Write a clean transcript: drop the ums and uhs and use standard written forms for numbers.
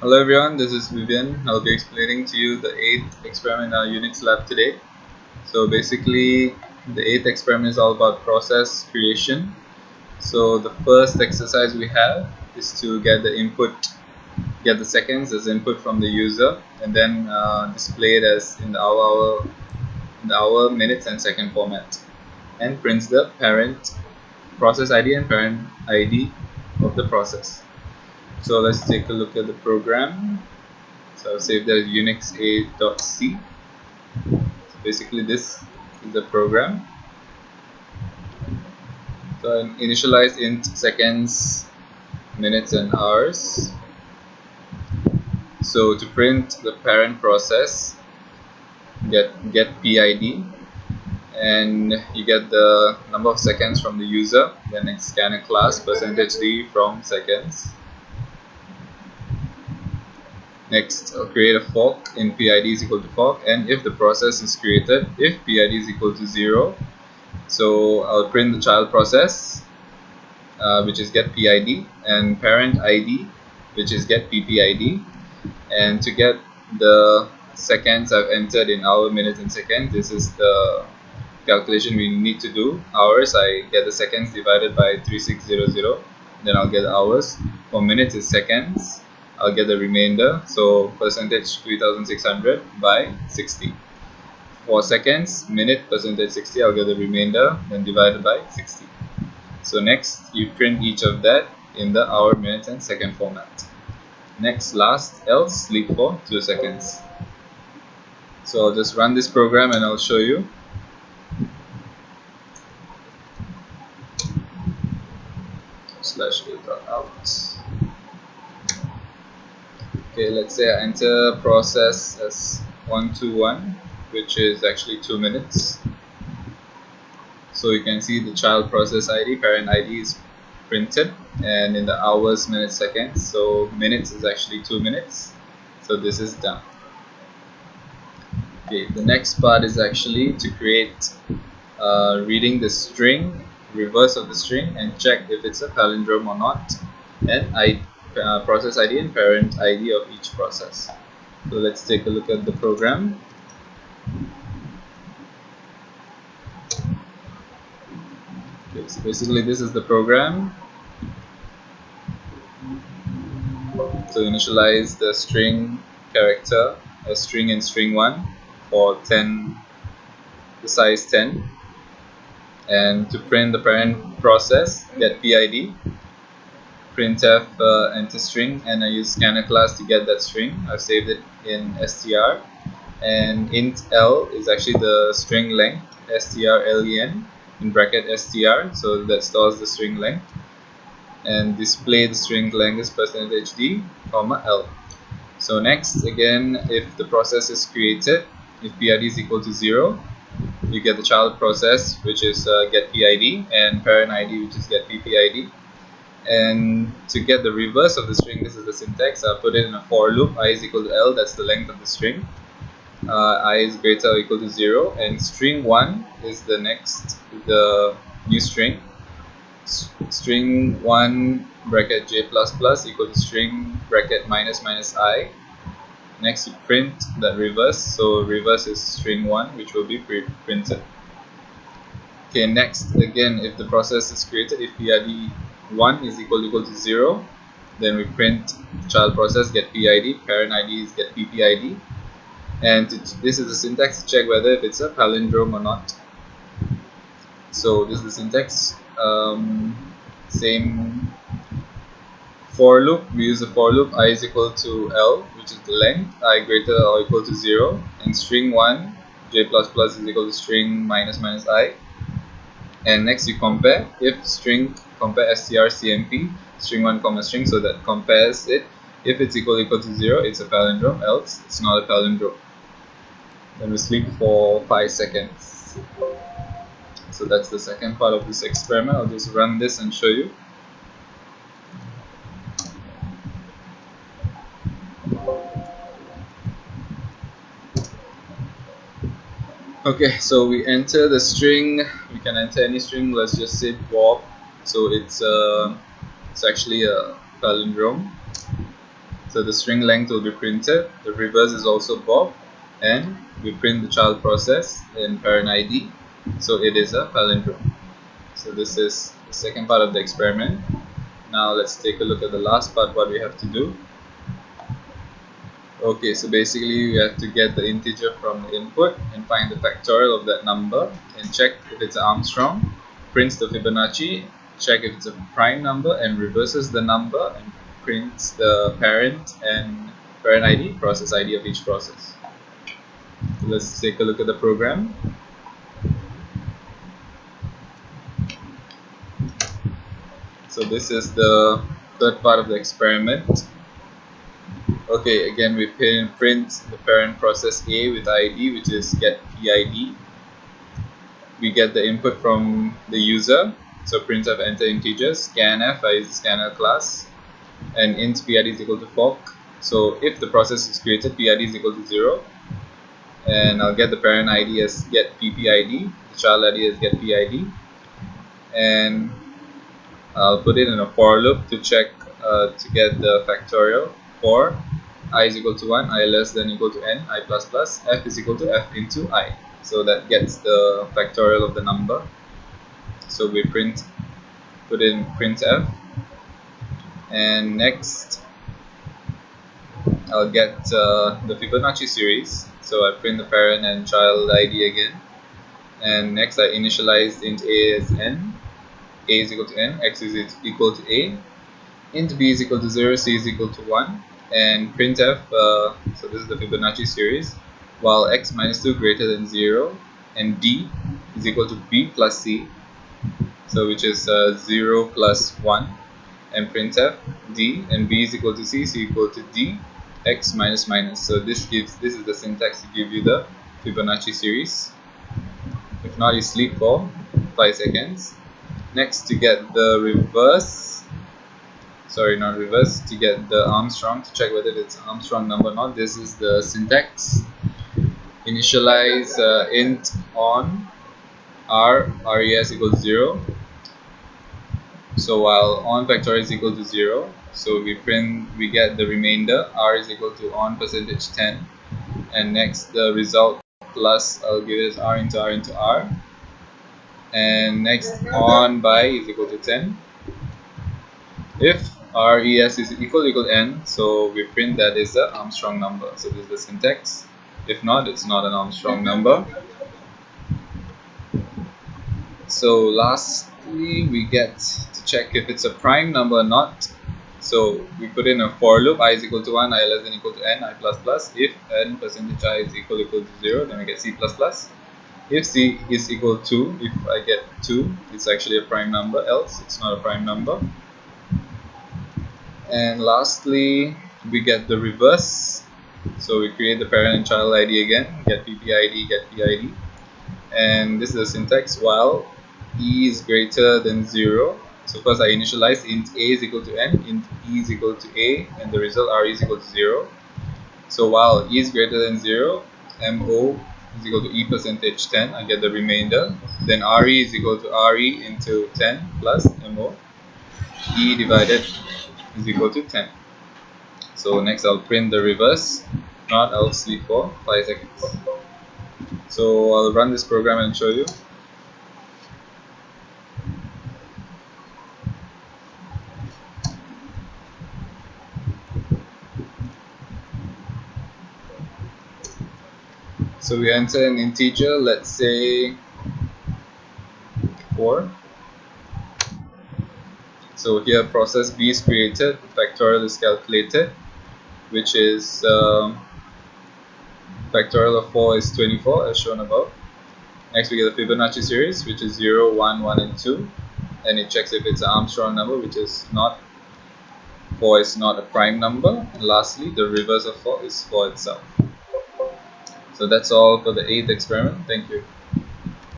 Hello everyone, this is Vivian. I'll be explaining to you the 8th experiment in our Unix lab today. So basically, the 8th experiment is all about process creation. So the first exercise we have is to get the seconds as input from the user, and then display it as in the hour, minutes, and second format, and prints the parent process ID and parent ID of the process. So let's take a look at the program. So I'll save that as unix8.c. So basically this is the program. So I initialize int seconds, minutes and hours. So to print the parent process, get PID, and you get the number of seconds from the user, then it's scanner class %d from seconds. Next, I'll create a fork in PID is equal to fork, and if the process is created, if PID is equal to 0, so I'll print the child process, which is get PID, and parent ID, which is get PPID. And to get the seconds I've entered in hour, minutes, and seconds, this is the calculation we need to do. Hours, I get the seconds divided by 3600, then I'll get the hours. For minutes is seconds, I'll get the remainder, so percentage 3600 by 60. For seconds, minute percentage 60, I'll get the remainder, then divided by 60. So next, you print each of that in the hour, minutes, and second format. Next, last, else, sleep for 2 seconds. So I'll just run this program and I'll show you. /a.out. Okay, let's say I enter process as 121, which is actually 2 minutes. So you can see the child process ID, parent ID is printed, and in the hours, minutes, seconds. So minutes is actually 2 minutes. So this is done. Okay, the next part is actually to create reading the string, reverse of the string, and check if it's a palindrome or not, and process ID and parent ID of each process. So let's take a look at the program. Okay, so basically this is the program. So initialize the string character, a string in string 1 for 10, the size 10, and to print the parent process, get PID, printf enter string, and I use scanner class to get that string. I've saved it in str, and int l is actually the string length, strlen in bracket str, so that stores the string length, and display the string length is %d, comma l. So next, again, if the process is created, if PID is equal to 0, you get the child process, which is get PID, and parent ID, which is get PPID. And to get the reverse of the string, this is the syntax. I'll put it in a for loop. I is equal to L, that's the length of the string. I is greater or equal to 0, and string 1 is the new string. String 1 bracket j++ equal to string bracket minus I. Next, you print that reverse. So reverse is string 1, which will be printed. Okay, next, again, if the process is created, if PID 1 is equal to 0, then we print child process get PID, parent ID is get PPID, and this is the syntax to check whether if it's a palindrome or not. So this is the syntax. Same for loop, we use the for loop. I is equal to L, which is the length, I greater or equal to 0, and string 1 j++ is equal to string minus I. And next you compare, if string compare strcmp string 1 comma string, so that compares it. If it's equal to 0, it's a palindrome, else it's not a palindrome. Then we sleep for 5 seconds. So that's the second part of this experiment. I'll just run this and show you. Okay, so we enter the string. We can enter any string. Let's just say Bob. So it's actually a palindrome. So the string length will be printed, the reverse is also Bob, and we print the child process in parent ID, so it is a palindrome. So this is the second part of the experiment. Now let's take a look at the last part, what we have to do. Okay, so basically we have to get the integer from the input and find the factorial of that number and check if it's Armstrong, prints the Fibonacci, check if it's a prime number and reverses the number and prints the parent and parent ID, process ID of each process. So let's take a look at the program. So this is the third part of the experiment. Okay, again we print the parent process A with ID, which is get PID. We get the input from the user, so printf enter integers, scanf, I use the scanner class, and int PID is equal to fork. So if the process is created, PID is equal to 0, and I'll get the parent ID as get PPID, the child ID as get PID, and I'll put it in a for loop to check to get the factorial for I is equal to 1, I less than equal to n, I plus plus, f is equal to f into I. So that gets the factorial of the number. So we put in printf, and next I'll get the Fibonacci series. So I print the parent and child ID again, and next I initialize int a as n, a is equal to n, x is equal to a, int b is equal to 0, c is equal to 1, and printf, so this is the Fibonacci series, while x minus 2 greater than 0 and d is equal to b plus c, so which is 0 plus 1, and printf d and b is equal to c, c equal to d, x minus minus. So this is the syntax to give you the Fibonacci series. If not, you sleep for 5 seconds. Next, to get the reverse, sorry, not reverse, to get the Armstrong, to check whether it's Armstrong number or not, this is the syntax. Initialize int on res equals 0. So while on factorial is equal to 0, so we get the remainder, r is equal to on percentage 10, and next the result plus, I'll give it as r into r into r, and next on by is equal to 10. If res is equal to n, so we print that is the Armstrong number. So this is the syntax. If not, it's not an Armstrong number. So lastly, we get to check if it's a prime number or not. So we put in a for loop, I is equal to 1, I less than equal to n, I plus plus. If n percentage I is equal to 0, then we get c plus plus. If c is equal to, if I get 2, it's actually a prime number, else it's not a prime number. And lastly, we get the reverse. So we create the parent and child ID again, get PPID, get PID. And this is the syntax, while e is greater than 0. So first I initialize int a is equal to n, int e is equal to a, and the result r is equal to 0. So while e is greater than 0, mo is equal to e percentage 10, I get the remainder. Then re is equal to re into 10 plus mo, e divided is equal to 10. So next I'll print the reverse, not I'll sleep for 5 seconds. So I'll run this program and show you. So we enter an integer, let's say 4. So here process B is created, factorial is calculated, which is factorial of 4 is 24 as shown above. Next we get the Fibonacci series, which is 0, 1, 1 and 2, and it checks if it's an Armstrong number, which is not. 4 is not a prime number. And lastly, the reverse of 4 is 4 itself. So that's all for the 8th experiment. Thank you.